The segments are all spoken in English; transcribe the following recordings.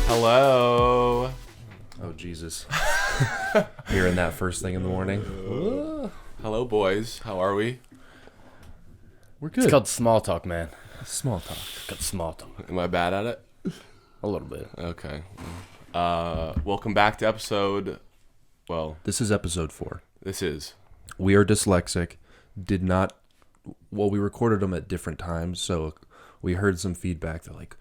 Hello. Oh, Jesus. Hearing that first thing in the morning. Hello, boys. How are we? We're good. It's called small talk, man. Small talk. It's called small talk. Am I bad at it? A little bit. Okay. Welcome back to episode... Well, This is episode 4. this is... We are dyslexic. We recorded them at different times, so we heard some feedback. They're like,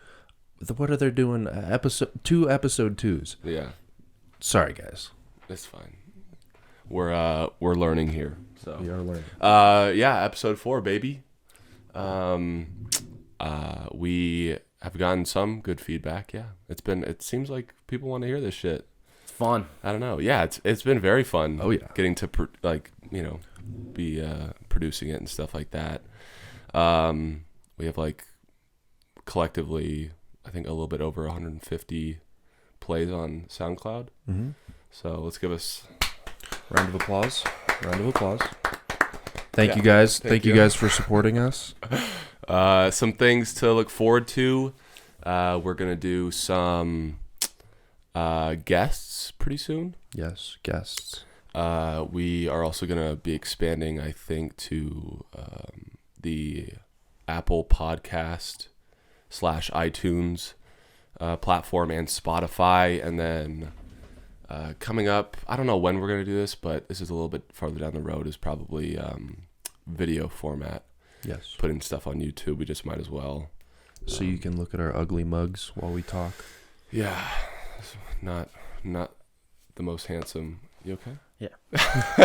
what are they doing? Episode 2s. Yeah, Sorry, guys. it's fine. We're learning here. So We are learning. yeah, episode 4, baby. We have gotten some good feedback. Yeah, it seems like people want to hear this shit. It's fun. I don't know. Yeah, it's been very fun. Oh, yeah. Getting to be producing it and stuff like that. We have collectively, I think, a little bit over 150 plays on SoundCloud. Mm-hmm. So let's give us Round of applause. Thank Yeah, you, guys. thank Thank you you. guys for supporting us. some things to look forward to. We're gonna do some guests pretty soon. Yes, guests. We are also going to be expanding, I think, to the Apple Podcast / iTunes platform and Spotify. And then coming up, I don't know when we're going to do this, but this is a little bit farther down the road, is probably video format. Yes. Putting stuff on YouTube. We just might as well. So you can look at our ugly mugs while we talk. Yeah. Not the most handsome. You okay? Yeah.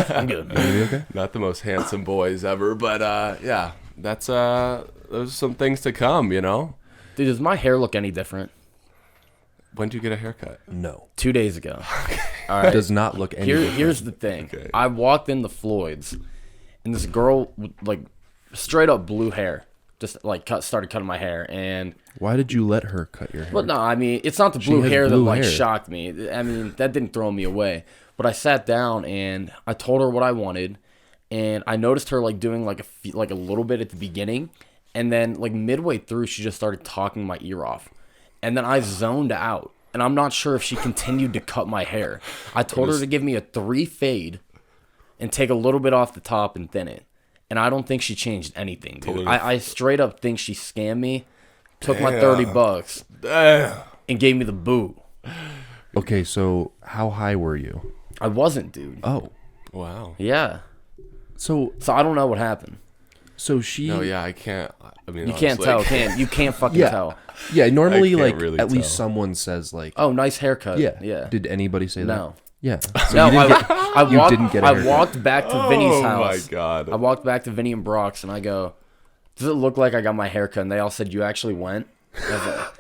I'm good. Are you okay? Not the most handsome boys ever, but yeah, that's those are some things to come, you know. Dude, does my hair look any different? When did you get a haircut? No. 2 days ago. All It right. does not look any Here's the thing. Okay. I walked into Floyd's, and this girl with straight up blue hair just started cutting my hair, and Why did you let her cut your hair? but no, I mean it's not the blue has hair blue that hair. shocked me. I mean that didn't throw me away. But I sat down and I told her what I wanted, and I noticed her doing a little bit at the beginning, and then midway through she just started talking my ear off, and then I zoned out, and I'm not sure if she continued to cut my hair. I told her to give me a 3 fade, and take a little bit off the top and thin it, and I don't think she changed anything, dude. Totally. I straight up think she scammed me, took my Damn. $30, Damn. and gave me the boot. Okay, so how high were you? I wasn't, dude. Oh. Wow. Yeah. So So I don't know what happened. she No, yeah, I can't. I mean, You can't honestly, tell, can you? Can't fucking Yeah. tell. Yeah, normally I can't really at least tell. someone says Oh, nice haircut. yeah. Yeah. Did anybody say that? No. Yeah. So No, you didn't get, I you walked, didn't get a I haircut. walked back to Vinny's Oh house. my god. I walked back to Vinny and Brock's, and I go, does it look like I got my haircut? And they all said, you actually went? I was like-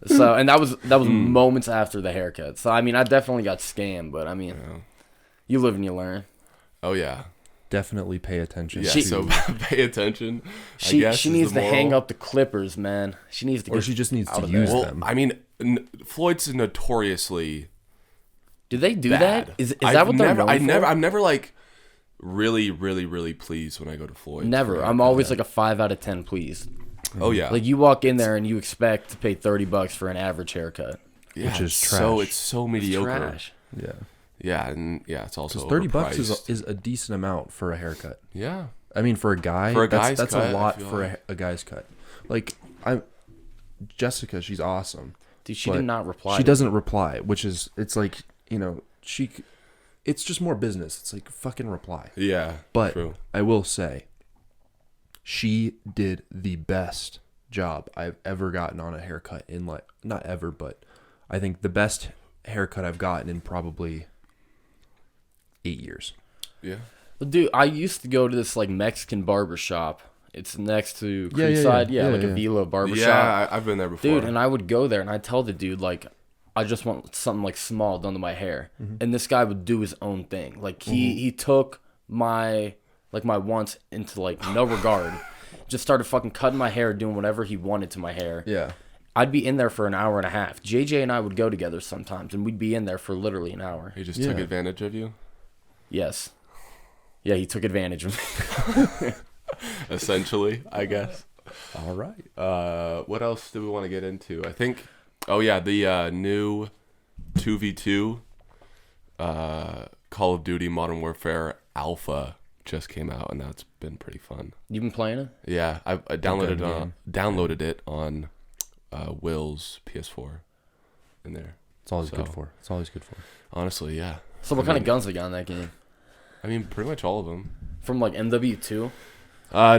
So, and that was moments after the haircut. So, I mean, I definitely got scammed, but I mean, you live and you learn. Oh yeah. Definitely pay attention. Yeah. She- So pay attention. I She guess, is needs the to hang moral. up the clippers, man. She needs to Or get she just needs out to of use there. Well, them. I mean, Floyd's notoriously Do they do bad. that? Is that what they're known for? I'm never really, really, really pleased when I go to Floyd's. Never. I'm always a 5 out of 10, please. Oh yeah. You walk in there and you expect to pay $30 for an average haircut. Yeah, which is it's so trash. it's so mediocre. Trash. Yeah. Yeah, and yeah, it's also Because $30 overpriced. is a decent amount for a haircut. Yeah. I mean, for a guy, For a guy's that's cut, a I lot feel for like. a guy's cut. Jessica, she's awesome. Dude, she but did not reply. She to doesn't reply, which is, it's it's just more business. It's like, fucking reply. Yeah. But true. I will say, she did the best job I've ever gotten on a haircut in not ever, but I think the best haircut I've gotten in probably 8 years. Yeah. But dude, I used to go to this Mexican barber shop. It's next to Yeah, yeah, Creekside. yeah. Yeah, Yeah, a yeah. Vila barber Yeah, shop. I've been there before. Dude, and I would go there and I'd tell the dude, I just want something small done to my hair. Mm-hmm. And this guy would do his own thing. He took my my wants into no regard. Just started fucking cutting my hair, doing whatever he wanted to my hair. Yeah. I'd be in there for an hour and a half. JJ and I would go together sometimes, and we'd be in there for literally an hour. he just Yeah. took advantage of you. Yes. Yeah, he took advantage of me. Essentially, I guess. All right. What else do we want to get into? I think Oh yeah, the new 2v2 Call of Duty Modern Warfare Alpha just came out, and that's been pretty fun. You've been playing it? Yeah, I downloaded it on Will's PS4 in there. It's always good for. It's always good for. Honestly, yeah. So what kind of guns they got in that game? I mean, pretty much all of them. From like MW2?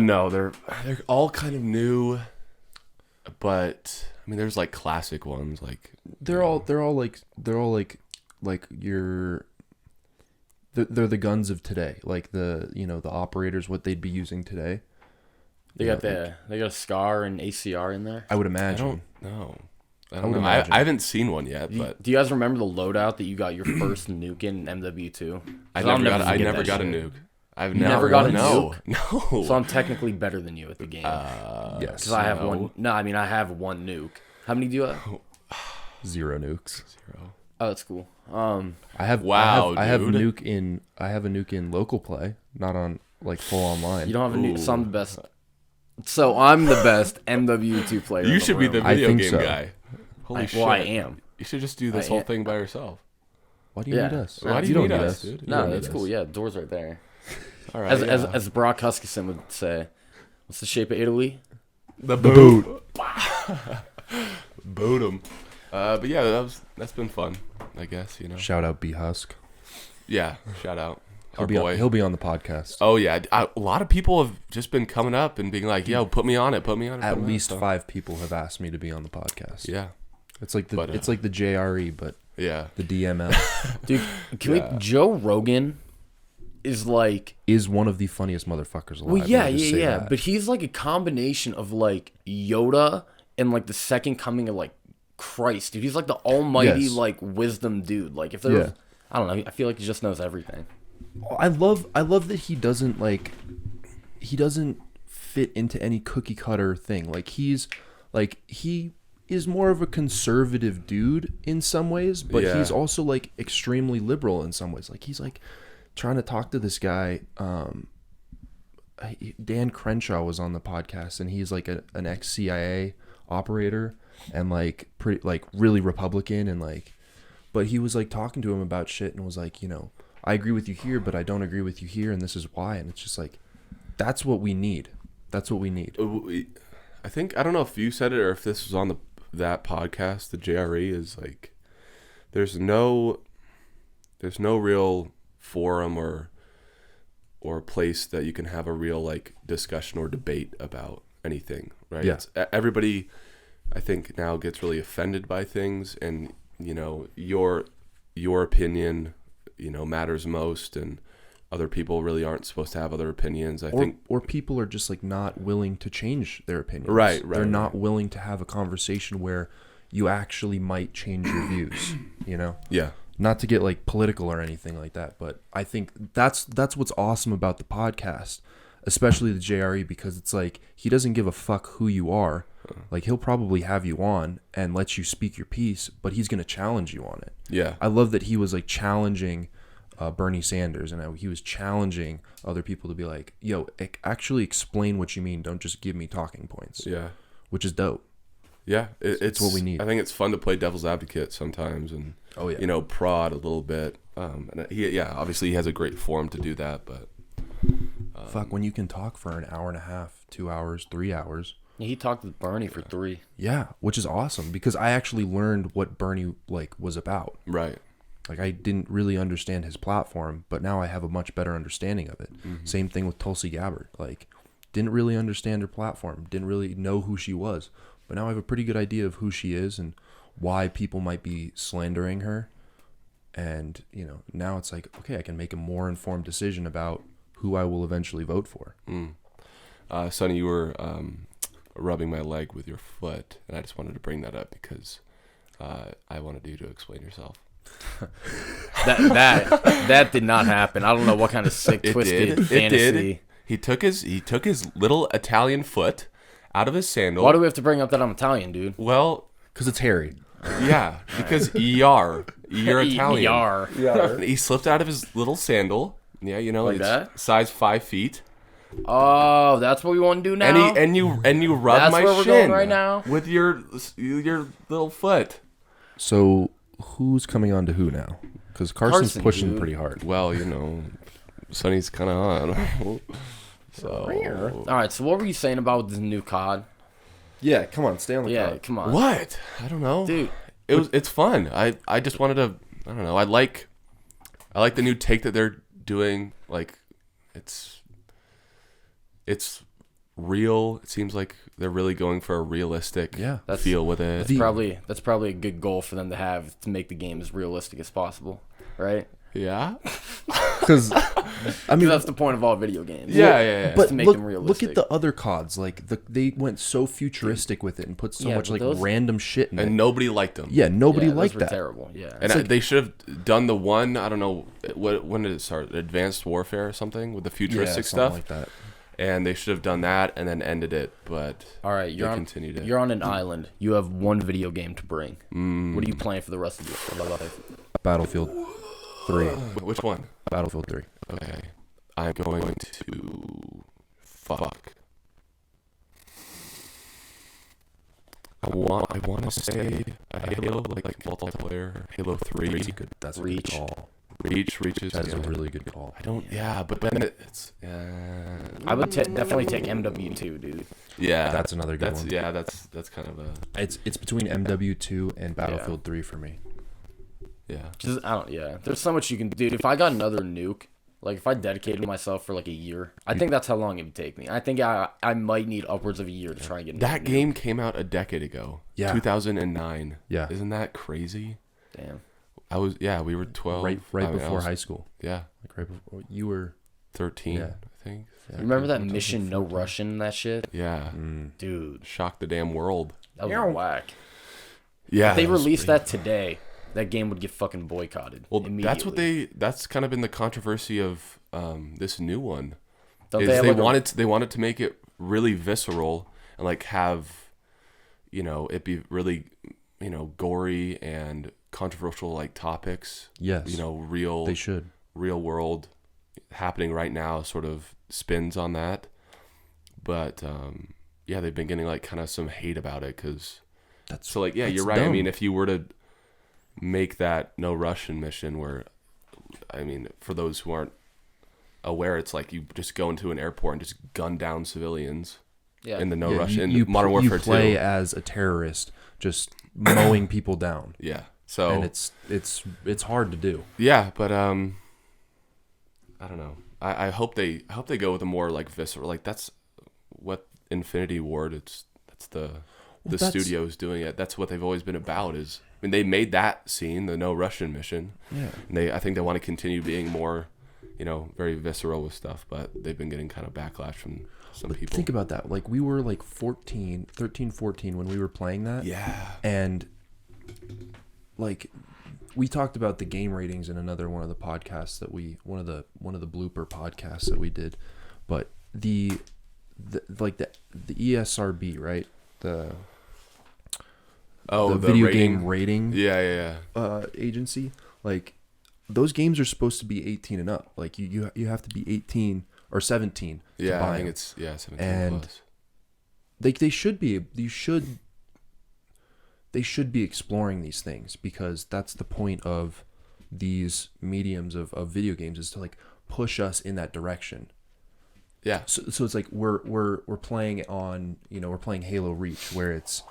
No, they're all kind of new, but I mean, there's like classic ones like They're all like your. They're the guns of today, like the operators, what they'd be using today. They got a SCAR and ACR in there. I would I imagine. don't know. I I don't would know. imagine. I haven't seen one yet, but Do you guys remember the loadout that you got your first nuke in MW2? I I'll never forget got that a shit. nuke. I've You never got a no, nuke? No. So I'm technically better than you at the game. Yes. Because I have one. No, I mean I have one nuke. How many do you have? 0 nukes. Oh, that's cool. I have Wow, I have dude. a nuke in local play, not on like full online. You don't have a nuke. So I'm the best. So I'm the best MW2 player. You in should be the room. I video think game so. guy. Holy shit! Well, I am. You should just do this I whole am. thing by yourself. Why do you Yeah. need us? Why do you don't need us, dude? You No, don't that's need cool. us. Yeah, door's right there. All right. As Brock Huskisson would say, what's the shape of Italy? the boot. Boot 'em. But yeah, that's been fun. I guess Shout out B Husk. Yeah. Shout out our boy. He'll be on the podcast. Oh yeah, a lot of people have just been coming up and being like, "Yo, put me on it, put me on it." At put me on it." least So, 5 people have asked me to be on the podcast. Yeah, It's like the But, it's like the JRE, but yeah. the DML Dude, Joe Rogan is like. is one of the funniest motherfuckers alive. Well, yeah, Let me just say yeah. that. But he's like a combination of like Yoda and like the second coming of like Christ, dude. He's like the almighty Yes. like wisdom dude. Like if there was, I don't know. I feel like he just knows everything. I love that he doesn't fit into any cookie cutter thing. Like he is more of a conservative dude in some ways, but Yeah. he's also like extremely liberal in some ways. Like he's like trying to talk to this guy. Dan Crenshaw was on the podcast, and he's like an ex-CIA operator and like pretty like really Republican, and like, but he was like talking to him about shit and was like, I agree with you here, but I don't agree with you here, and this is why. And it's just like, that's what we need. That's what we need. I think I don't know if you said it or if this was on that podcast. The JRE is like, there's no real forum or place that you can have a real like discussion or debate about anything, right? Yeah. Everybody, I think, now gets really offended by things, and your opinion matters most, and other people really aren't supposed to have other opinions. I think Or people are just like not willing to change their opinions. Right, They're not right. willing to have a conversation where you actually might change your views, yeah. Not to get like political or anything like that, but I think that's what's awesome about the podcast, especially the JRE, because it's like he doesn't give a fuck who you are. Like he'll probably have you on and let you speak your piece, but he's going to challenge you on it. Yeah. I love that he was like challenging Bernie Sanders, and he was challenging other people to be like, yo, actually explain what you mean. Don't just give me talking points. Yeah. Which is dope. Yeah. It's what we need. I think it's fun to play devil's advocate sometimes and, Oh, yeah. prod a little bit. And obviously he has a great forum to do that, but Fuck, when you can talk for an hour and a half, 2 hours, 3 hours. Yeah, he talked with Bernie for 3. Yeah, which is awesome because I actually learned what Bernie was about. right. Like I didn't really understand his platform, but now I have a much better understanding of it. Mm-hmm. Same thing with Tulsi Gabbard. Like didn't really understand her platform, didn't really know who she was, but now I have a pretty good idea of who she is and why people might be slandering her. And, now it's like, okay, I can make a more informed decision about who I will eventually vote for. Sonny, you were rubbing my leg with your foot, and I just wanted to bring that up because I wanted you to explain yourself. That did not happen. I don't know what kind of sick twisted fantasy. He took his little Italian foot out of his sandal. Why do we have to bring up that I'm Italian, dude? Well, Because it's hairy. yeah, because you're Italian. Yar. He slipped out of his little sandal. Yeah, Like it's that? size 5 feet. Oh, that's what we want to do now. And you rub That's my where we're shin going right now? with your little foot. So who's coming on to who now? Because Carson's Carson, pushing dude. pretty hard. Well, Sonny's kind of on. So All right, so what were you saying about this new COD? Yeah, come on, stay on the Yeah, card. come on. what? I don't know, Dude. It's fun. I just wanted to. I don't know. I like the new take that they're doing. Like, it's real. It seems like they're really going for a realistic feel with it. That's probably a good goal for them to have, to make the game as realistic as possible, right? Yeah. Because I mean, That's the point of all video games. Yeah. but to make look, them look realistic. at the other CODs. Like they went so futuristic with it and put so Yeah, much but like those- random shit in it. And nobody liked them. Yeah, nobody those liked were that. terrible. Yeah. And they should have done the one. I don't know when did it start? Advanced Warfare or something with the futuristic stuff. like that. And they should have done that and then ended it. But All right, continued it. you're on an island. You have one video game to bring. What are you playing for the rest of your life? Battlefield 3. Which one? Battlefield 3. Okay, I'm going to fuck. I want to say a Halo, like multiplayer, Halo 3. That's Reach. a good call. Reach is That is a really good call. I don't. Yeah, but then it's. I would definitely take MW2, dude. Yeah, That's another good one. Yeah, that's kind of a. It's between MW2 and Battlefield 3 for me. Yeah. There's so much you can do. If I got another nuke, like if I dedicated myself for like a year, I think that's how long it would take me. I think I might need upwards of a year to try and get That another game came out a decade ago. Yeah. 2009. Yeah. Isn't that crazy? nuke. Damn. We were 12. Right I mean, before I was- high school. Yeah. Like right before you were 13, Yeah. I think. You remember that mission, No Russian, that shit? Yeah. Dude, Shocked the damn world. that was whack. Yeah. If they that was released pretty- that today, that game would get fucking boycotted. Well, immediately. that's kind of been the controversy of this new one. Don't Is they have they wanted to make it really visceral and like have, it be really, gory and controversial like topics. Yes. Real. They should. Real world happening right now sort of spins on that. But they've been getting like kind of some hate about it because. You're right. dumb. I mean, if you were to make that No Russian mission where, for those who aren't aware, it's like you just go into an airport and just gun down civilians in the No Russian Modern Warfare 2. You play as a terrorist, just mowing people down. Yeah. So And it's hard to do. yeah, but I don't know. I hope they go with a more like visceral, like that's what Infinity Ward. That's the studio's doing it. That's what they've always been about. They made that scene, the No Russian mission. Yeah. And I think they want to continue being more, very visceral with stuff. But they've been getting kind of backlash from some people. Think about that. Like we were like 13, 14 when we were playing that. Yeah. And like we talked about the game ratings in another one of the podcasts that one of the blooper podcasts that we did. But the ESRB, right? The video game rating agency, like those games are supposed to be 18 and up. Like you have to be 18 or 17 to buy I think them. it's 17 And plus. Like they should be exploring these things, because that's the point of these mediums of video games, is to like push us in that direction. Yeah. So it's like we're playing on, we're playing Halo Reach, where it's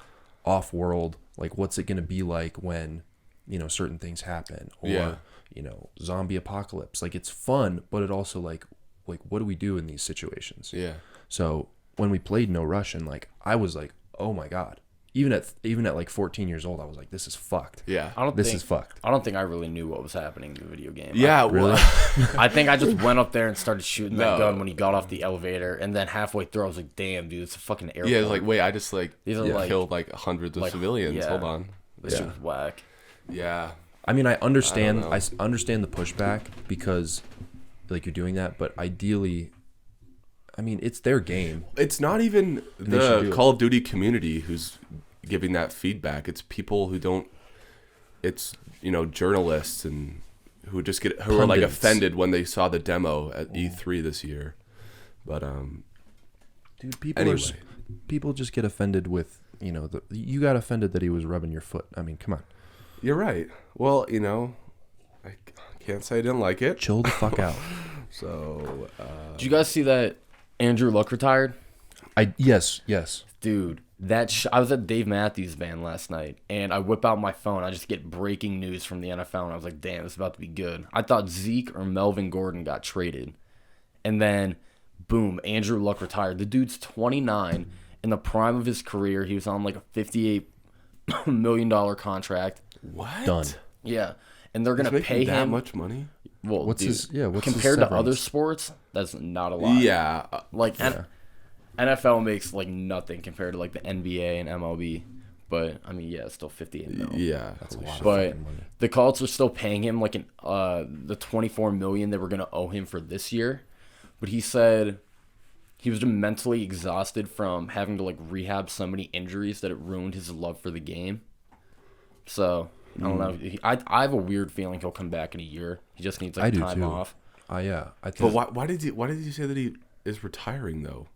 off-world, like what's it going to be like when, certain things happen, or zombie apocalypse. Like it's fun, but it also like what do we do in these situations? Yeah. So when we played No Russian, like I was like, oh my god. Even at like 14 years old, I was like, this is fucked. Yeah. This is fucked. I don't think I really knew what was happening in the video game. Yeah. Really? I think I just went up there and started shooting that No. gun when he got off the elevator, and then halfway through, I was like, "Damn, dude, it's a fucking airport." Yeah. It's like, wait, I just These are like killed like hundreds of like, civilians. yeah. Hold on. this shit was whack. Yeah. I mean, I understand. I I don't understand the pushback, because like you're doing that, but ideally, I mean, it's their game. It's not even they should do the it. Call of Duty community who's giving that feedback. It's people who don't. It's journalists and who are like Pundits. offended when they saw the demo at E3 this year. But Dude, people anyway. people just get offended with, you got offended that he was rubbing your foot. I mean, come on. You're right. Well, I can't say I didn't like it. Chill the fuck out. So, Did you guys see that Andrew Luck retired? Yes. Dude, I was at Dave Matthews Band last night, and I whip out my phone. I just get breaking news from the NFL, and I was like, damn, it's about to be good. I thought Zeke or Melvin Gordon got traded. And then, boom, Andrew Luck retired. The dude's 29. In the prime of his career, he was on like a $58 million contract. what? Done. Yeah. And they're going to He's pay making that him. much money? Well, What's dude, his compared to other severance? sports, that's not a lot. Yeah. Like, NFL makes like nothing compared to like the NBA and MLB. But I mean, yeah, it's still 58 mil. Yeah. That's a lot. But the Colts are still paying him like the $24 million they were gonna owe him for this year. But he said he was mentally exhausted from having to like rehab so many injuries that it ruined his love for the game. So I don't know. I have a weird feeling he'll come back in a year. He just needs like time off. Yeah. I But think, why did you say that he is retiring though?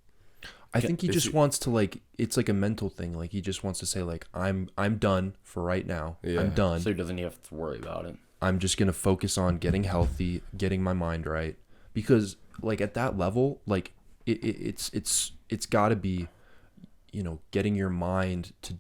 I think he just wants to like, it's like a mental thing. Like he just wants to say like, I'm done for right now. Yeah. I'm done. So he doesn't have to worry about it. I'm just going to focus on getting healthy, getting my mind right. Because like at that level, like it's got to be, getting your mind to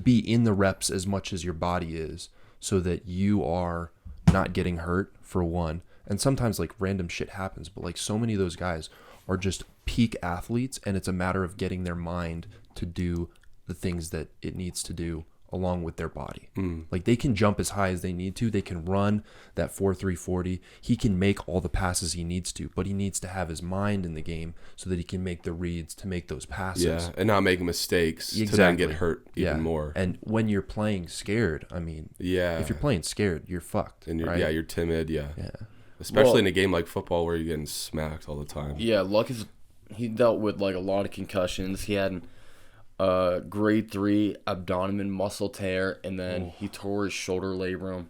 be in the reps as much as your body is, so that you are not getting hurt, for one. And sometimes like random shit happens, but like so many of those guys are just peak athletes, and it's a matter of getting their mind to do the things that it needs to do along with their body. Like they can jump as high as they need to. They can run that 4.3 40. He can make all the passes he needs to, but he needs to have his mind in the game so that he can make the reads to make those passes. Yeah, and not make mistakes to then get hurt even more. And when you're playing scared, I mean, Yeah. if you're playing scared, you're fucked. And you're, right? you're timid, yeah. Yeah. Especially in a game like football where you're getting smacked all the time. Yeah, Luck he dealt with like a lot of concussions. He had grade 3 abdomen muscle tear, and then he tore his shoulder labrum,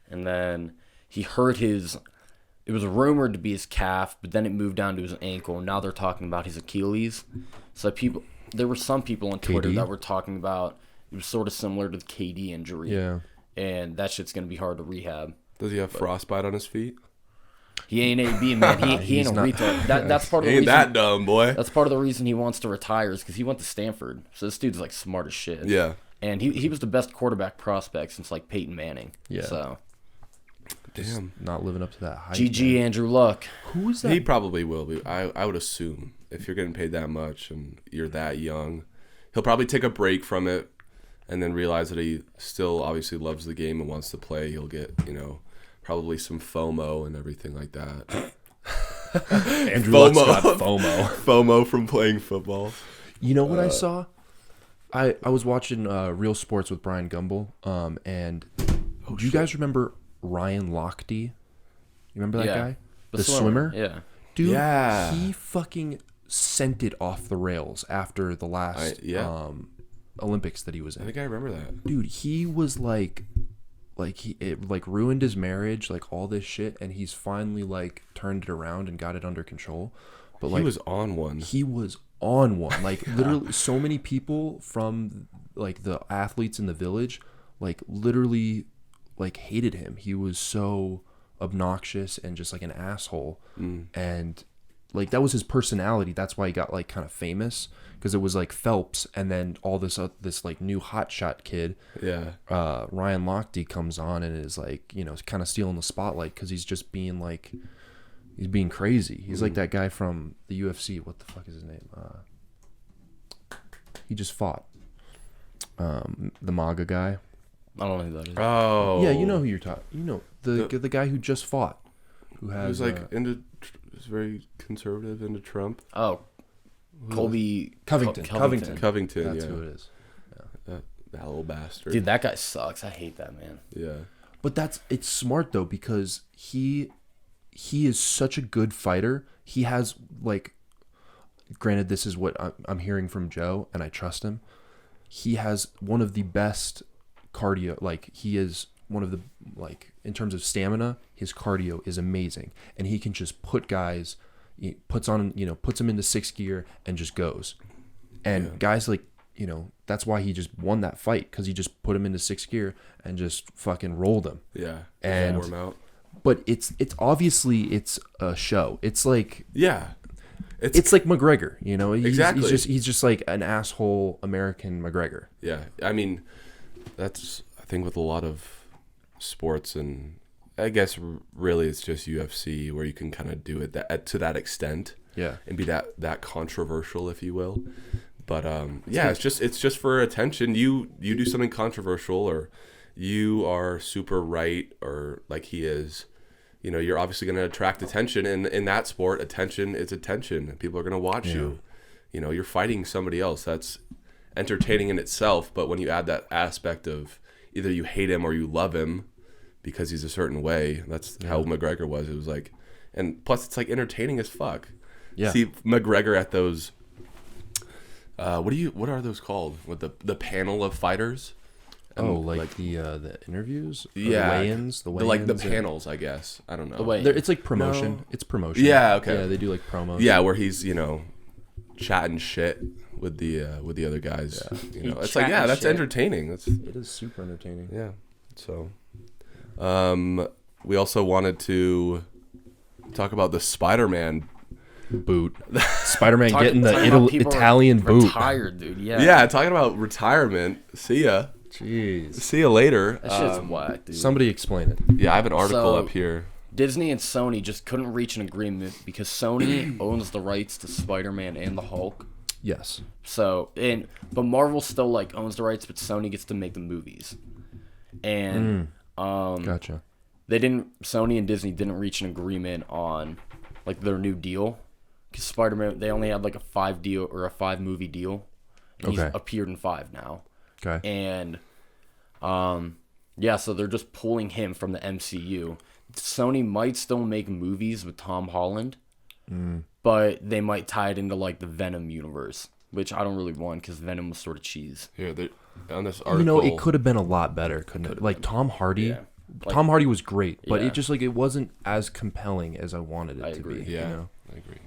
and then he hurt it was rumored to be his calf, but then it moved down to his ankle, and now they're talking about his Achilles. So there were some people on Twitter KD? that were talking about it was sort of similar to the KD injury. Yeah. And that shit's going to be hard to rehab. Does he have frostbite on his feet? He ain't AB, man. He ain't a retard. That's part of the Ain't reason. that dumb, boy. That's part of the reason he wants to retire is because he went to Stanford. So this dude's like smart as shit. Yeah. And he was the best quarterback prospect since like Peyton Manning. Yeah. So Damn. Not living up to that hype. GG Andrew Luck. Who is that? He probably will be. I would assume if you're getting paid that much and you're that young, he'll probably take a break from it and then realize that he still obviously loves the game and wants to play. He'll get, probably some FOMO and everything like that. Andrew Luck's got FOMO. FOMO from playing football. You know what I saw? I was watching Real Sports with Brian Gumbel, and do you guys remember Ryan Lochte? You remember that guy? The swimmer? Yeah. Dude, Yeah. he fucking sent it off the rails after the last Olympics that he was I in. think I remember that. Dude, he was it ruined his marriage, like all this shit, and he's finally like turned it around and got it under control. But like He was on one. he was on one. Like literally so many people from like the athletes in the village like literally like hated him. He was so obnoxious and just like an asshole. And like that was his personality. That's why he got like kind of famous, because it was like Phelps and then all this like new hotshot kid, Ryan Lochte, comes on and is like, kind of stealing the spotlight because he's just being like, he's being crazy. He's like that guy from the UFC. What the fuck is his name? He just fought. The MAGA guy. I don't know who that is. Oh. Yeah, you know who you're talking. You know the guy who just fought, who He has was like was very conservative, into Trump. Oh, Colby Covington. Covington, That's yeah. who it is. That little bastard. Dude, that guy sucks. I hate that man. Yeah. But it's smart though, because he is such a good fighter. He has like, granted, this is what I'm hearing from Joe, and I trust him. He has one of the best cardio. Like he is one of the, like, in terms of stamina, his cardio is amazing, and he can just put guys. he puts him into 6th gear and just goes. And guys like, that's why he just won that fight, because he just put him into 6th gear and just fucking rolled him. Yeah. And warm out. But it's obviously it's a show. It's like it's like McGregor, Exactly. He's just like an asshole American McGregor. Yeah. I mean, that's, I think, with a lot of sports, and I guess really it's just UFC where you can kind of do it to that extent. Yeah. And be that controversial, if you will. But it's just for attention. You do something controversial, or you are super right, or like he is, you're obviously going to attract attention. And in that sport, attention is attention. People are going to watch you. You're fighting somebody else. That's entertaining in itself. But when you add that aspect of either you hate him or you love him because he's a certain way, that's how McGregor was. It was like, and plus it's like entertaining as fuck. Yeah. See McGregor at those. What are those called? With the panel of fighters? And the interviews? Yeah. The weigh-ins? The panels, I guess. I don't know. It's like promotion. No. It's promotion. Yeah, okay. Yeah, they do like promos. Yeah, where he's, chatting shit with the other guys. Yeah. It's like, that's shit. Entertaining. It is super entertaining. Yeah. So we also wanted to talk about the Spiderman boot. Spider-Man getting the Italian boot. Retired, dude. Yeah. Yeah, talking about retirement. See ya. Jeez. See you later. That shit's whack, dude. Somebody explain it. Yeah, I have an article up here. Disney and Sony just couldn't reach an agreement because Sony owns the rights to Spider-Man and the Hulk. Yes. But Marvel still owns the rights, but Sony gets to make the movies. And gotcha. Sony and Disney didn't reach an agreement on their new deal. Because Spider-Man, they only had a 5 movie deal. And he's appeared in 5 now. Okay. And so they're just pulling him from the MCU. Sony might still make movies with Tom Holland, but they might tie it into the Venom universe, which I don't really want because Venom was sort of cheese. Here, on this article, it could have been a lot better, couldn't it? Like Tom Hardy. Yeah. Tom Hardy was great, but it just it wasn't as compelling as I wanted it to be. Yeah, I agree.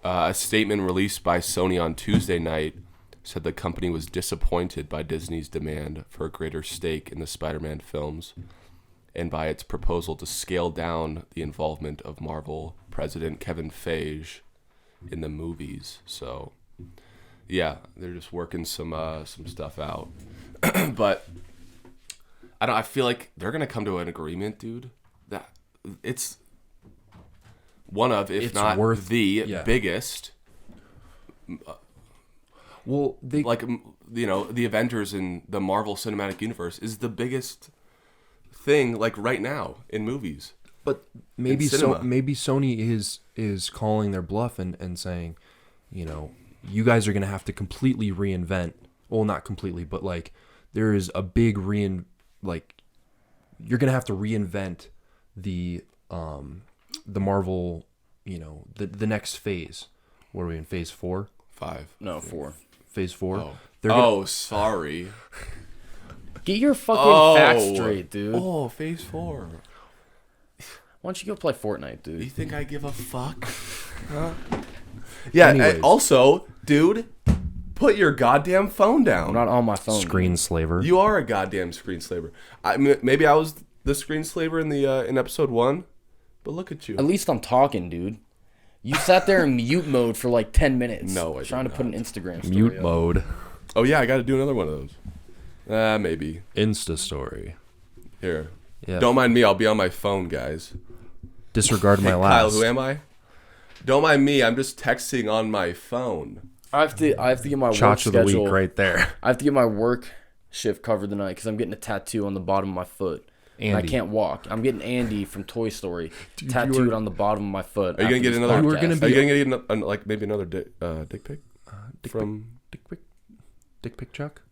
A statement released by Sony on Tuesday night said the company was disappointed by Disney's demand for a greater stake in the Spider-Man films and by its proposal to scale down the involvement of Marvel president Kevin Feige in the movies. So, yeah, they're just working some stuff out. But I feel like they're gonna come to an agreement, dude. That it's one of, if not the biggest. Well, they the Avengers in the Marvel Cinematic Universe is the biggest thing right now in movies. But maybe maybe Sony is calling their bluff and saying, you guys are gonna have to completely reinvent. Well, not completely, but there is a big you're gonna have to reinvent the Marvel, the next phase. What are we in, phase 4? 5. No, 4. Phase 4. Sorry. Get your fucking facts straight, dude. Oh, phase 4. Why don't you go play Fortnite, dude? You think I give a fuck? Huh? Yeah. Anyways. Also, dude, put your goddamn phone down. I'm not on my phone. Screenslaver. You are a goddamn screenslaver. Maybe I was the screenslaver in episode 1, but look at you. At least I'm talking, dude. You sat there in mute mode for 10 minutes. No, trying to put an Instagram story mute up. mode. Oh yeah, I got to do another one of those. Maybe. Insta story. Here. Yeah. Don't mind me. I'll be on my phone, guys. Disregard my last. Kyle, who am I? Don't mind me. I'm just texting on my phone. I have to get my work Chotch of the schedule. week right there. I have to get my work shift covered tonight because I'm getting a tattoo on the bottom of my foot. And I can't walk. I'm getting Andy from Toy Story tattooed on the bottom of my foot. Are you gonna get another? Are you gonna get maybe another dick pic? Dick pic Chuck?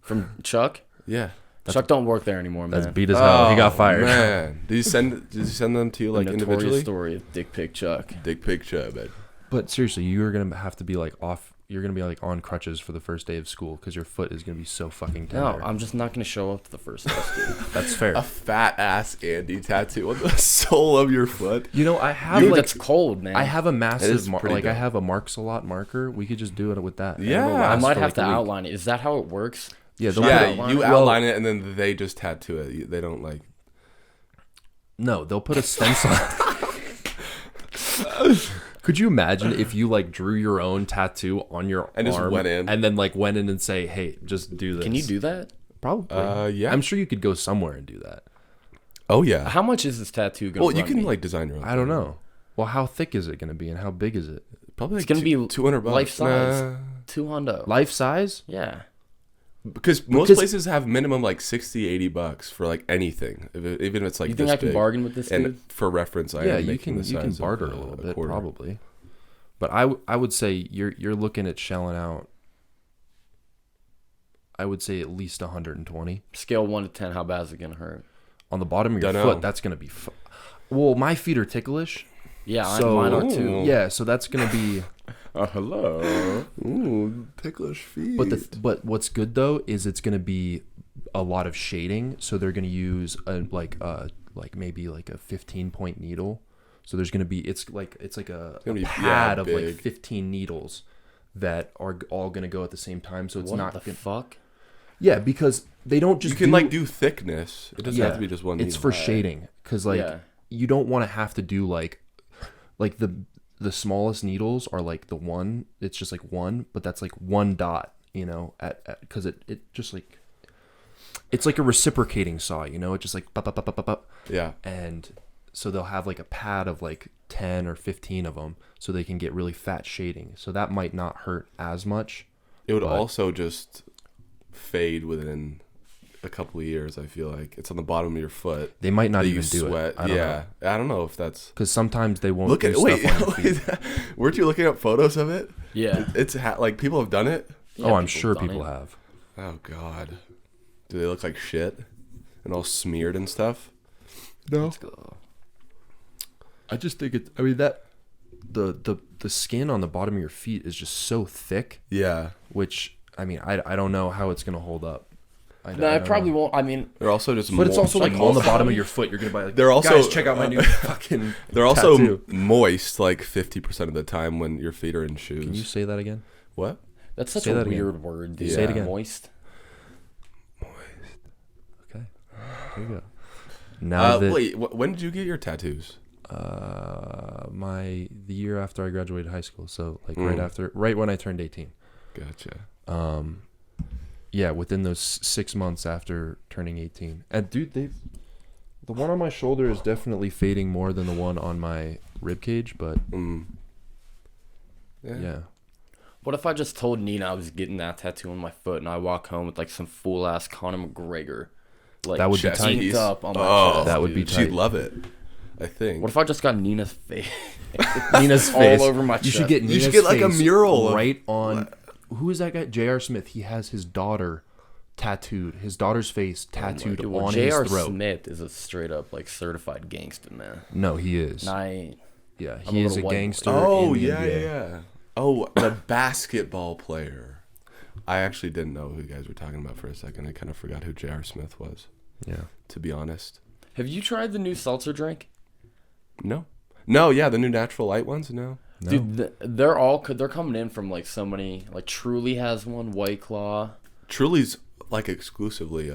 From Chuck? Yeah. Chuck don't work there anymore, man. That's beat as hell. He got fired. Man, did you send them to you individually? Story of Dick Pic Chuck. Dick pic Chuck, man. But seriously, you are gonna have to be off you're gonna be like on crutches for the first day of school because your foot is gonna be so fucking No, tender. I'm just not gonna show up to the first test, dude. That's fair. A fat ass Andy tattoo on the sole of your foot. You know, I have Dude, like that's cold, man. I have a massive pretty I dope. have a Marks a Lot marker. We could just do it with that. And Yeah. it'll I I last might for, have like, to a week. outline it. Is that how it works? Yeah, Should they'll I put Yeah, outline you it? outline it and then they just tattoo it. They don't like. No, they'll put a stencil. Could you imagine if you like drew your own tattoo on your And just arm went in. and then like went in and say, "Hey, just do this." Can you do that? Probably. Yeah. I'm sure you could go somewhere and do that. Oh yeah. How much is this tattoo gonna Well, you run can me? like design your own. I don't know. Well, how thick is it going to be and how big is it? Probably It's like gonna be $200. life size. Nah. 200. Life size? Yeah. Because most places have minimum like $60-$80 for like anything, even if it's like. You think this I can big. bargain with this, And dude? for reference, I Yeah, am you making can the you can size of, barter a little bit quarter. probably. But I would say you're looking at shelling out. I would say at least 120 Scale 1 to 10, how bad is it gonna hurt? on the bottom of your Dunno. foot. That's gonna be. Well, my feet are ticklish. Yeah, So mine are too. yeah, so that's gonna be. Hello. Ooh, ticklish feet. But what's good though is it's gonna be a lot of shading. So they're gonna use maybe like a 15-point needle. So there's gonna be it's like a gonna be, pad of like big. 15 needles that are all gonna go at the same time. So it's What not the gonna, fuck? yeah, because they don't just you can like do thickness. It doesn't have to be just one. It's needle. for shading because like Yeah. you don't want to have to do like the smallest needles are like the one. It's just like one, but that's like one dot. You know, at because it just like it's like a reciprocating saw. You know, it just like pop, pop, pop, pop, pop, pop. Yeah. And so they'll have like a pad of like 10 or 15 of them, so they can get really fat shading. So that might not hurt as much. It would But- also just fade within a couple of years. I feel like it's on the bottom of your foot. They might not that even you do sweat. it. I don't know. I don't know if that's. Because sometimes they won't Look do at stuff wait, on your feet. weren't you looking up photos of it? Yeah. It's like people have done it. Yeah, Oh, I'm people sure done people it. have. Oh God, do they look like shit and all smeared and stuff? No. Let's go. I just think it. I mean that the skin on the bottom of your feet is just so thick. Yeah. Which I mean, I don't know how it's gonna hold up. No, I probably won't. I mean, They're also just. But it's also like on the bottom of your. your foot. You're gonna buy like. They're also- guys, check out my new fucking. They're also tattoo. moist like 50% of the time when your feet are in shoes. Can you say that again? What? That's such Say a that again. weird word, dude. Say it again. Moist. Okay. There you go. Now that Wait, when did you get your tattoos? the year after I graduated high school, so like right when I turned 18. Gotcha. Yeah, within those 6 months after turning 18. And dude, the one on my shoulder is definitely fading more than the one on my rib cage, but yeah. What if I just told Nina I was getting that tattoo on my foot and I walk home with like some fool ass Conor McGregor, like That would be chest tight. piece. inked up on my chest? That would be dude. tight. She'd love it. I think. What if I just got Nina's face? Nina's all face over my You chest? should get You Nina's should get, like, a face mural of- right on. Who is that guy? J.R. Smith. He has his daughter tattooed. His daughter's face tattooed Dude, well, on J.R. his throat. Smith is a straight up like certified gangster, man. No, he is. And I ain't. Yeah, I'm he a is a little white boy. gangster. Oh in the yeah, NBA. yeah. Oh, the basketball player. I actually didn't know who you guys were talking about for a second. I kind of forgot who J.R. Smith was. Yeah. To be honest. Have you tried the new seltzer drink? No. No. Yeah, the new natural light ones. No. No. Dude, they're coming in from like so many. Like Truly has one, White Claw. Truly's like exclusively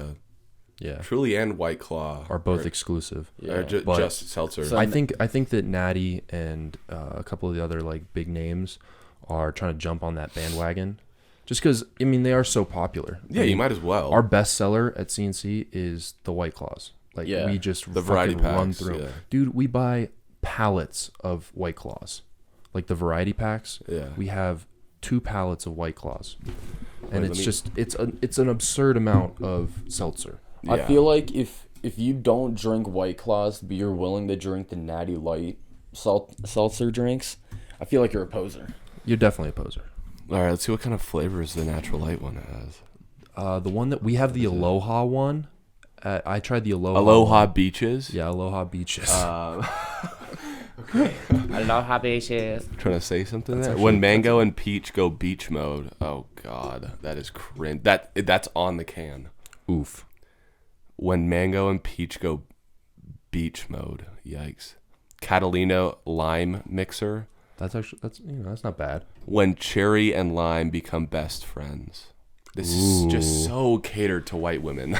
Yeah. Truly and White Claw Are both exclusive. Yeah. are but- just seltzer. So- I think that Natty and a couple of the other like big names are trying to jump on that bandwagon, just because I mean they are so popular. yeah, I you mean, might as well. Our best seller at CNC is the White Claws. Like Yeah. we just The variety fucking run packs, through. yeah. Dude, we buy pallets of White Claws, like the variety packs. Yeah. We have 2 pallets of White Claws, and Wait, it's let me- just it's an absurd amount of seltzer. I Yeah. feel like if you don't drink White Claws, but you're willing to drink the Natty Light seltzer drinks, I feel like you're a poser. You're definitely a poser. All right, let's see what kind of flavors the natural light one has. The one that we have, the Aloha one. I tried the Aloha. Aloha one. Beaches. Yeah, Aloha Beaches. I love how beaches. Trying to say something That's there? actually- When Mango and Peach go beach mode. Oh God, that is cringe. That's on the can. Oof. When Mango and Peach go beach mode. Yikes. Catalina lime mixer. That's that's not bad. When Cherry and Lime become best friends. This is just so catered to white women.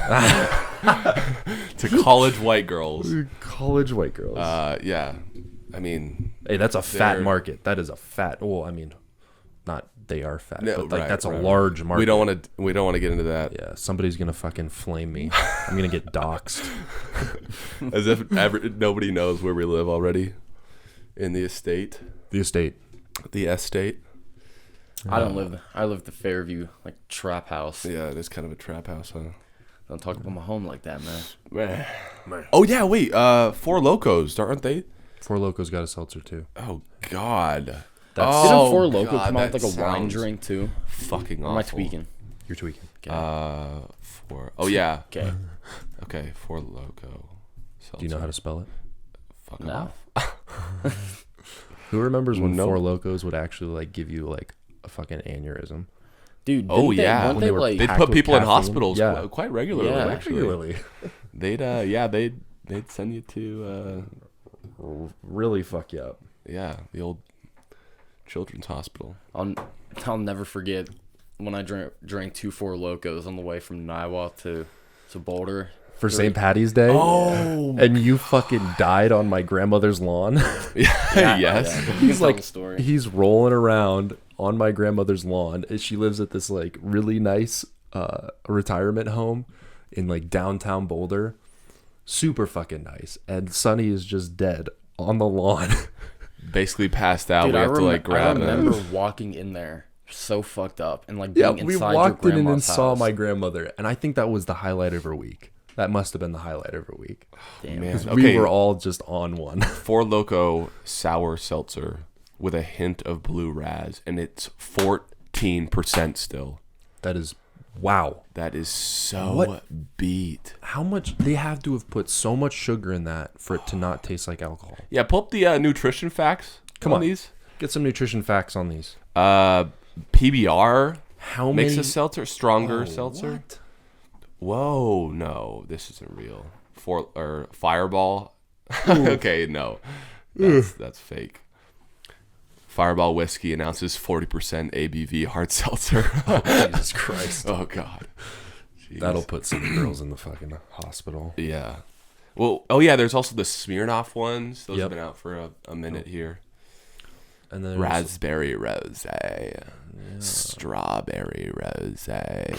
To college white girls. College white girls. Yeah. I mean, hey, that's a fat they're- market. That is a fat. Well, I mean, not they are fat, No, but like right, that's a right. large market. we don't want to get into that. Yeah, somebody's gonna fucking flame me. I'm gonna get doxxed. As if nobody knows where we live already. In the estate. The estate. The estate. I don't live. I live the Fairview like trap house. Yeah, it is kind of a trap house, huh? Don't talk about my home like that, man. Oh yeah, wait. Four Locos, aren't they? Four Locos got a seltzer too. Oh God. That's- Didn't oh, Four Loko God, come out with that like a wine sounds drink too? Fucking Or awful. am I tweaking? You're tweaking. Okay. Four. Oh yeah. Okay. Okay. Four Loco. Do you know how to spell it? Fuck No. off. Who remembers when Nope. Four Locos would actually like give you like a fucking aneurysm? Dude. Oh, didn't they- yeah. weren't When they they were like? They'd packed put with people in caffeine. hospitals Yeah. quite regularly. Yeah. Actually. They'd send you to Really fuck you up. the old children's hospital. I'll never forget when I drank 2 Four Locos on the way from Niwa to Boulder. For St. Patty's Day. Oh. And you fucking died on my grandmother's lawn. Yes. Yeah. He's Tell like, the story. he's rolling around on my grandmother's lawn. And she lives at this like really nice retirement home in like downtown Boulder. Super fucking nice. And Sonny is just dead on the lawn. Basically passed out. Dude, we I, have to like I grab remember him. walking in there so fucked up and like Yeah, being we inside walked your in and grandma's saw house. my grandmother. And I think that was the highlight of her week. That must have been the highlight of her week. Damn. Man. We Okay. were all just on one. Four Loco sour seltzer with a hint of blue raz, and it's 14% still. That is, wow. That is so What? beat. How much, they have to have put so much sugar in that for it to not taste like alcohol. Yeah, pull up the nutrition facts. Come on. These. Get some nutrition facts on these. PBR How makes many? a seltzer stronger Oh, seltzer. what? Whoa, no, this isn't real. Fireball. Okay, no, that's fake. Fireball whiskey announces 40% ABV hard seltzer. Jesus Christ. Oh God, Jeez. That'll put some girls in the fucking hospital. Yeah. Well, oh yeah, there's also the Smirnoff ones. Those Yep. have been out for a minute here. And then Raspberry rosé, strawberry rosé.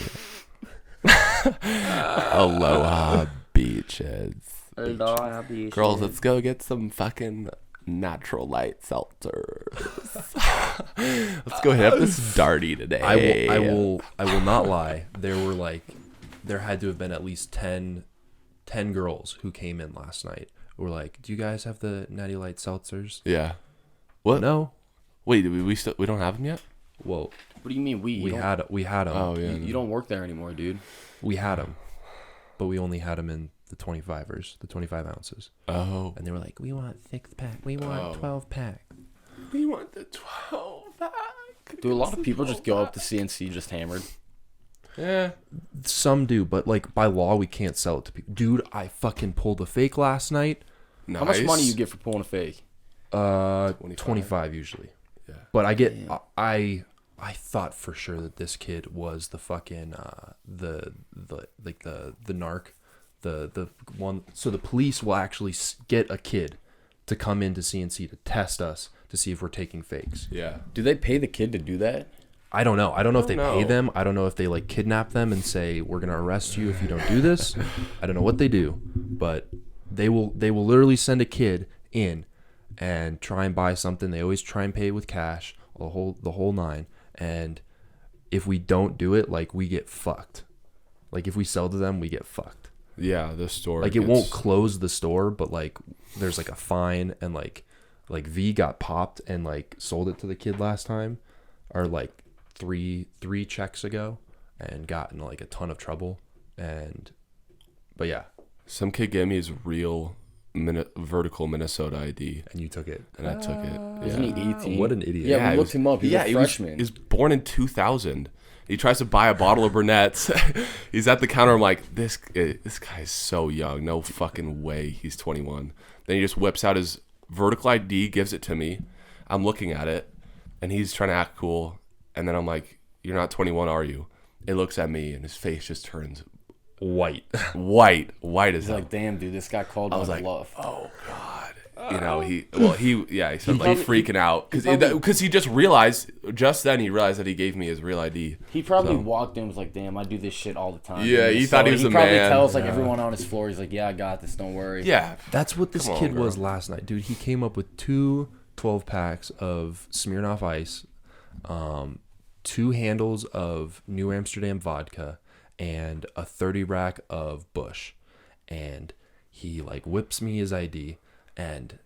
Aloha beaches. Girls, let's go get some fucking natural light seltzers. Let's go hit up this Darty today. I will not lie. There had to have been at least 10 girls who came in last night who were like, "Do you guys have the Natty Light seltzers?" Yeah. What? No. Wait, we don't have them yet? Well, What do you mean we? we had them. Oh yeah. You don't work there anymore, dude. We had them, but we only had them in the 25ers, the 25 ounces. Oh. And they were like, "We want 6-pack. We want 12-pack." We want the 12 pack. Do a lot of people just go up to CNC just hammered? Yeah. Some do, but like by law, we can't sell it to people. Dude, I fucking pulled a fake last night. Nice. How much money you get for pulling a fake? 25 usually. Yeah. But I get I thought for sure that this kid was the fucking the narc, the one. So the police will actually get a kid to come into CNC to test us to see if we're taking fakes. Yeah. Do they pay the kid to do that? I don't know. I don't know if they don't pay know. them. I don't know if they like kidnap them and say we're gonna arrest you if you don't do this. I don't know what they do, but they will literally send a kid in and try and buy something. They always try and pay with cash, the whole nine. And if we don't do it, like we get fucked. Like if we sell to them, we get fucked. Yeah, the store. Like it won't close the store, but like there's like a fine, and like V got popped and like sold it to the kid last time, or like three checks ago, and got in like a ton of trouble. But yeah, Some kid gave me his real vertical Minnesota ID, And you took it. and I took it. Isn't he 18? What an idiot. Yeah, we he looked him up. He's a he freshman. was born in 2000. He tries to buy a bottle of Burnett's. He's at the counter. I'm like, this guy's so young. No fucking way he's 21. Then he just whips out his vertical ID, gives it to me. I'm looking at it, and he's trying to act cool. And then I'm like, you're not 21, are you? It looks at me, and his face just turns White. white as He's hell. like, damn, dude, this guy called I my was like, bluff. oh god. You know, he started like probably- freaking out because he just realized that he gave me his real ID. He probably walked in and was like, damn, I do this shit all the time. Yeah, And he thought he was the probably man. tells like everyone on his floor, he's like, yeah, I got this, don't worry. Yeah, That's what this Come on, kid bro. was last night, dude. He came up with 2 12-packs of Smirnoff Ice, 2 handles of New Amsterdam vodka, and a 30-rack of Busch. And he like whips me his ID, and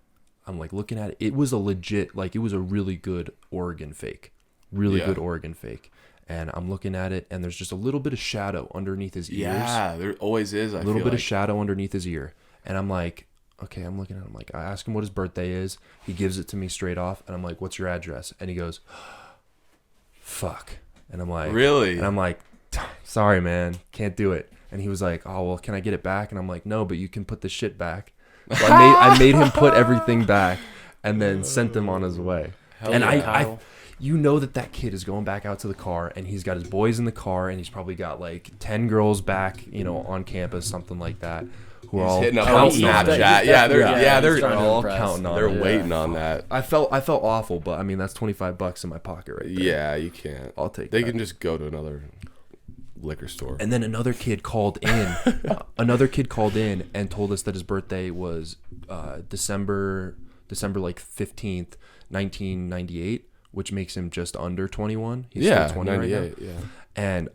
I'm like looking at it. It was a legit, like it was a really good Oregon fake. Really Yeah. good Oregon fake. And I'm looking at it, and there's just a little bit of shadow underneath his ears. yeah, there always is. A little bit of shadow underneath his ear. And I'm like, okay, I'm looking at him. Like, I ask him what his birthday is. He gives it to me straight off. And I'm like, what's your address? And he goes, fuck. And I'm like, Really? And I'm like, sorry, man. Can't do it. And he was like, oh, well, can I get it back? And I'm like, no, but you can put the shit back. So I made him put everything back and then sent him on his way. And yeah, I Kyle. you know that kid is going back out to the car, and he's got his boys in the car, and he's probably got like 10 girls back, you know, on campus, something like that, who are all hitting up counting on on Snapchat. it. They're he's trying to all impress. counting on they're it. waiting on that. I felt awful, but I mean that's $25 in my pocket right there. Yeah, you can't. I'll take They that. can just go to another liquor store. And then another kid called in. And told us that his birthday was December like 15th, 1998, which makes him just under 21. He's Yeah, still 20 right now. 98. Yeah. And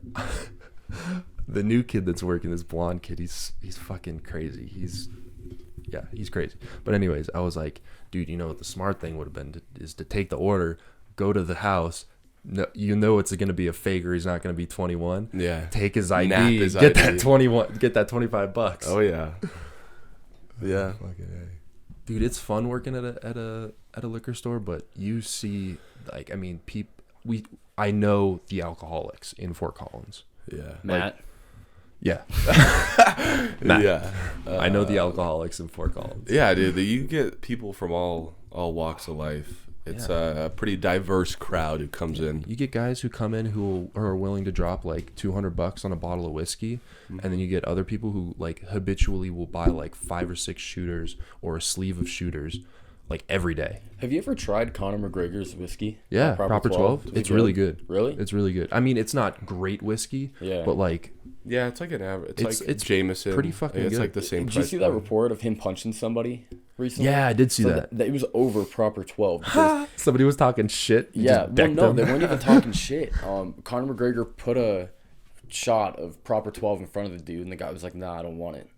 the new kid that's working, this blonde kid, he's fucking crazy. He's crazy. But anyways, I was like, dude, you know what the smart thing would have been is to take the order, go to the house. No, you know it's going to be a fake, or he's not going to be 21. Yeah. Take his ID, Nap his get ID. that 21, get that $25. Oh yeah. Yeah. Dude, it's fun working at a liquor store, but you see, like, I mean, I know the alcoholics in Fort Collins. Yeah. Matt. Yeah, Yeah. I know the alcoholics in Fort Collins. Yeah, dude. You get people from all walks of life. It's a pretty diverse crowd who comes in. You get guys who come in who are willing to drop like $200 on a bottle of whiskey, and then you get other people who like habitually will buy like 5 or 6 shooters or a sleeve of shooters like every day. Have you ever tried Conor McGregor's whiskey? Yeah, Proper 12. It's really good. Really? It's really good. I mean, it's not great whiskey, Yeah. but like Yeah, it's like an average. It's like it's Jameson. pretty fucking It's good. like the same. Did you price see that point. report of him punching somebody recently? yeah, I did see So that. It was over Proper 12. Because, Somebody was talking shit. He yeah, just well, decked no, him. they weren't even talking shit. Conor McGregor put a shot of Proper 12 in front of the dude, and the guy was like, nah, I don't want it.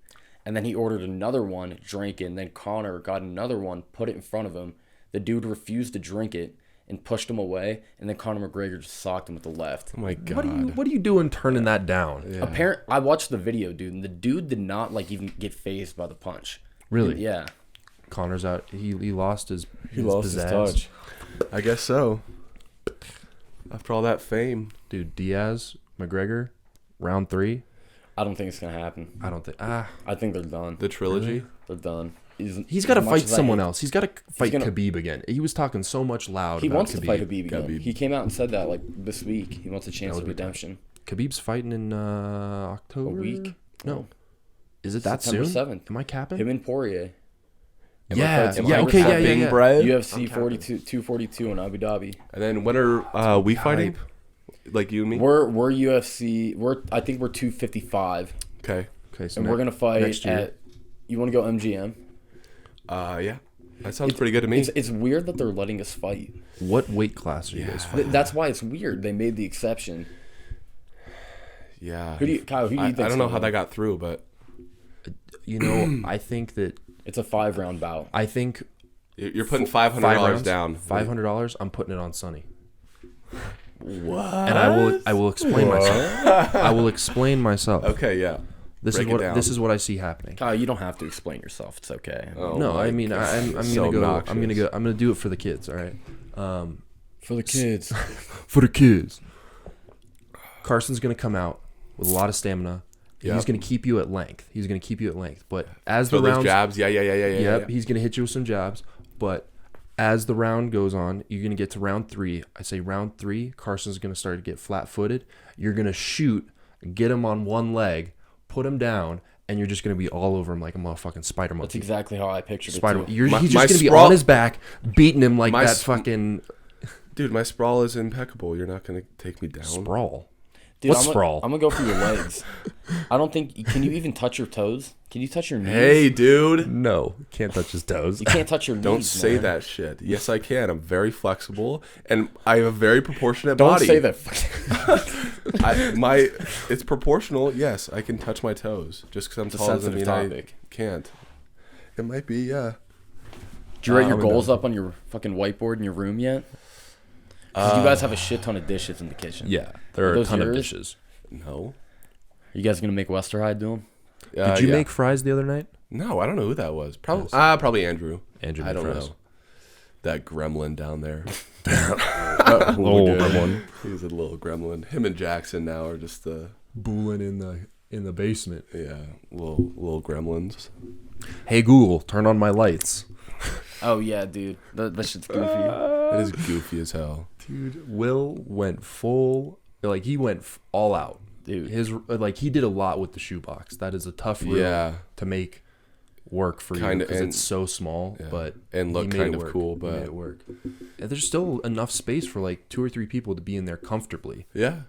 And then he ordered another one, drank it, and then Conor got another one, put it in front of him. The dude refused to drink it and pushed him away, and then Conor McGregor just socked him with the left. Oh my god. What are you doing turning that down? Yeah. I watched the video, dude, and the dude did not like even get phased by the punch. Really? Yeah. Connor's out. He lost his pizzazz. touch. I guess so. After all that fame. Dude, Diaz, McGregor, round 3. I don't think it's gonna happen. I don't think. I think they're done. The trilogy. They're done. He's got to as much fight as I someone hate- else. He's got to fight gonna- Khabib again. He was talking so much loud. He about wants Khabib. to fight Khabib again. Khabib. He came out and said that like this week. He wants a chance would of be tight. redemption. Khabib's fighting in October. A week? No. Is it that September soon? 7th. Am I capping? Him and Poirier. Yeah. Am I Yeah. right? Okay. Yeah. Yeah. Bing Yeah. bread. UFC 242 in Abu Dhabi. And then when are we fighting? Like you and me? We're UFC. I think we're 255, Okay. Okay. So and we're gonna fight next year. at. You want to go MGM? Yeah. That sounds pretty good to me. It's weird that they're letting us fight. What weight class are you guys fighting? That's why it's weird. They made the exception. Yeah. Kyle, who do you I think? don't know how that got through, but You know, I think that It's a 5-round bout. I think you're putting $500 rounds, down. $500. I'm putting it on Sonny. What? And I will explain myself. I will explain myself. Okay. Yeah. This Break is it what down. this is what I see happening. Kyle, you don't have to explain yourself. It's okay. Oh No, my I mean God. I'm So gonna go. obnoxious. I'm gonna do it for the kids. All right. For the kids. For the kids. Carson's gonna come out with a lot of stamina. Yep. He's gonna keep you at length. But as So the those rounds, jabs, yeah. he's gonna hit you with some jabs. But as the round goes on, you're gonna get to round 3. I say round 3. Carson's gonna start to get flat-footed. You're gonna shoot, get him on one leg, put him down, and you're just gonna be all over him like a motherfucking spider monkey. That's exactly how I pictured Spider. it too. He's My just gonna be sprawl- on his back, beating him like My that sp- fucking Dude, my sprawl is impeccable. You're not gonna take me down. sprawl. Dude, What's I'm sprawl? I'm gonna go for your legs. I don't think. Can you even touch your toes? Can you touch your knees? Hey, dude. No, can't touch his toes. You can't touch your knees. Don't say man. that shit. Yes, I can. I'm very flexible, and I have a very proportionate Don't body. say that. It's proportional. Yes, I can touch my toes. Just because I'm It's a tall doesn't sensitive mean topic. I can't. It might be, yeah. Did you write your I'm goals done. up on your fucking whiteboard in your room yet? 'Cause you guys have a shit ton of dishes in the kitchen. Yeah, there are a Those ton of yours? dishes. No. Are you guys gonna make Westerhide do them? Did you yeah. make fries the other night? No, I don't know who that was. Probably, Yes. probably Andrew. Andrew I made don't fries. know. That gremlin down there. Little gremlin. He's a little gremlin. Him and Jackson now are just the Booling in the basement. little gremlins. Hey Google, turn on my lights. Oh yeah, dude. That shit's goofy. It is goofy as hell. Dude, Will went full. Like he went all out. Dude. He did a lot with the shoebox. That is a tough reel Yeah. to make work for you Kinda, because and- it's so small, yeah. but And look he made kind it of work. cool, He but- made it work. And there's still enough space for like 2 or 3 people to be in there comfortably. Yeah.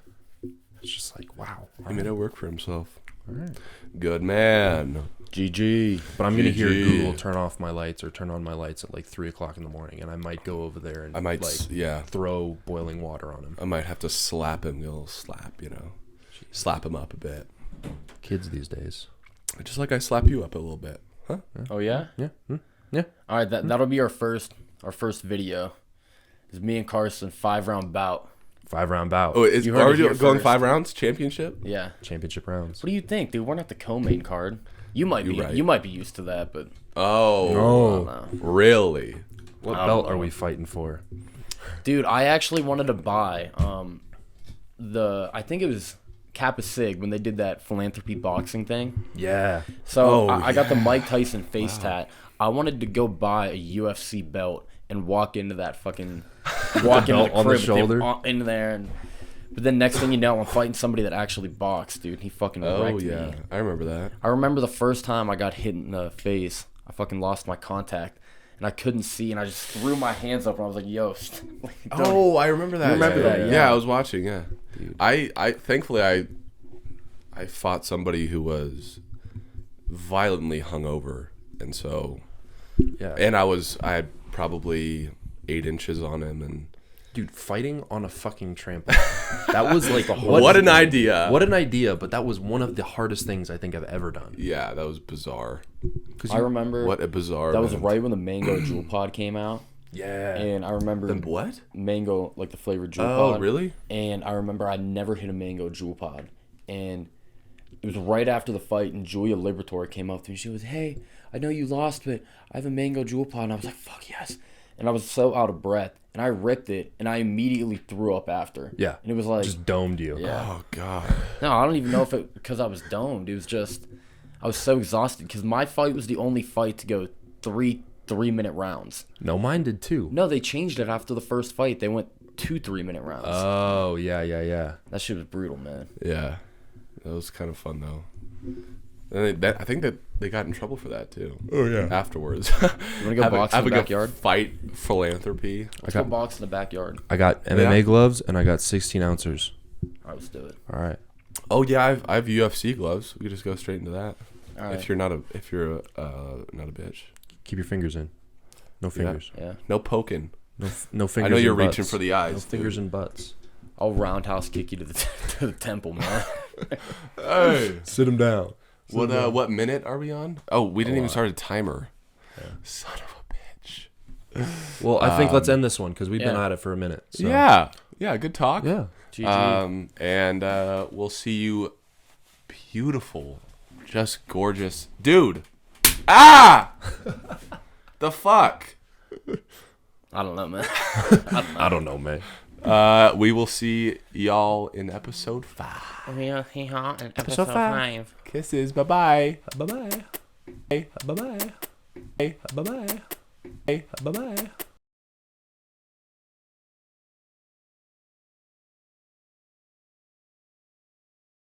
It's just like wow. He made it work for himself. All right. Good man. GG. But I'm gonna hear GG. Google turn off my lights or turn on my lights at like 3:00 in the morning, and I might go over there and I might, like throw boiling water on him. I might have to slap him. A little slap, slap him up a bit. Kids these days. Just like I slap you up a little bit, huh? Oh yeah. Yeah. Yeah. All right. That'll be our first video. Is me and Carson 5-round bout. 5-round bout. Oh, is You heard it already here going first. 5 rounds? Championship? Yeah. Championship rounds. What do you think, dude? We're not the co-main card. You might be. You're right. You might be used to that, but Oh, I don't Oh, know. really? what I don't belt know. are we fighting for? Dude, I actually wanted to buy I think it was Kappa Sig when they did that philanthropy boxing thing. Yeah. So Oh, I got the Mike Tyson face tat. I wanted to go buy a UFC belt and walk into that fucking walk into belt the on the crib shoulder? in there and. But then next thing you know, I'm fighting somebody that actually boxed, dude. He fucking Oh, wrecked yeah. me. I remember that. I remember the first time I got hit in the face. I fucking lost my contact, and I couldn't see, and I just threw my hands up, and I was like, "Yo." Don't- Oh, I remember that. You remember yeah, that, Yeah. yeah. I was watching, yeah. I thankfully, I fought somebody who was violently hungover, and so, Yeah. and I had probably 8 inches on him, and Dude, fighting on a fucking trampoline. That was like what an idea. What an idea, but that was one of the hardest things I think I've ever done. Yeah, that was bizarre. I remember What a bizarre. that was event. right when the mango jewel pod came out, Yeah. and I remember The what? mango, like the flavored jewel Oh, pod. really? And I remember I never hit a mango jewel pod, and it was right after the fight, and Julia Liberatore came up to me. She was, "Hey, I know you lost, but I have a mango jewel pod," and I was like, "Fuck yes!" And I was so out of breath, and I ripped it, and I immediately threw up after. Yeah. And it was like, Just domed you. yeah. Oh God. No, I don't even know if it because I was domed. It was just I was so exhausted because my fight was the only fight to go 3-minute rounds. No, mine did too. No, they changed it after the first fight. They went 2 3-minute rounds. Oh, yeah. That shit was brutal, man. Yeah, that was kind of fun though. And I think that they got in trouble for that too. Oh, yeah. Afterwards. You wanna go box in the backyard? Fight philanthropy. Let's go box in the backyard. I got MMA gloves and I got 16 ounces. All right, let's do it. All right. Oh yeah, I have UFC gloves. We could just go straight into that. All right. If you're not a bitch. Keep your fingers in. No fingers. Yeah. No poking. No fingers. I know you're in reaching butts. for the No eyes. fingers and butts. I'll roundhouse kick you to the to the temple, man. Hey. Sit him down. What minute are we on? Oh, we didn't even start a timer. Yeah. Son of a bitch. Well, I think let's end this one because we've been yeah. at it for a minute. So. Yeah. Yeah, good talk. Yeah. GG. And we'll see you beautiful Just gorgeous. Dude. Ah! The fuck? I don't know, man. I don't know, man. We will see y'all in episode 5. We'll see y'all in episode 5. Kisses. Bye-bye. Bye-bye. Bye-bye. Bye-bye. Bye-bye. Bye-bye.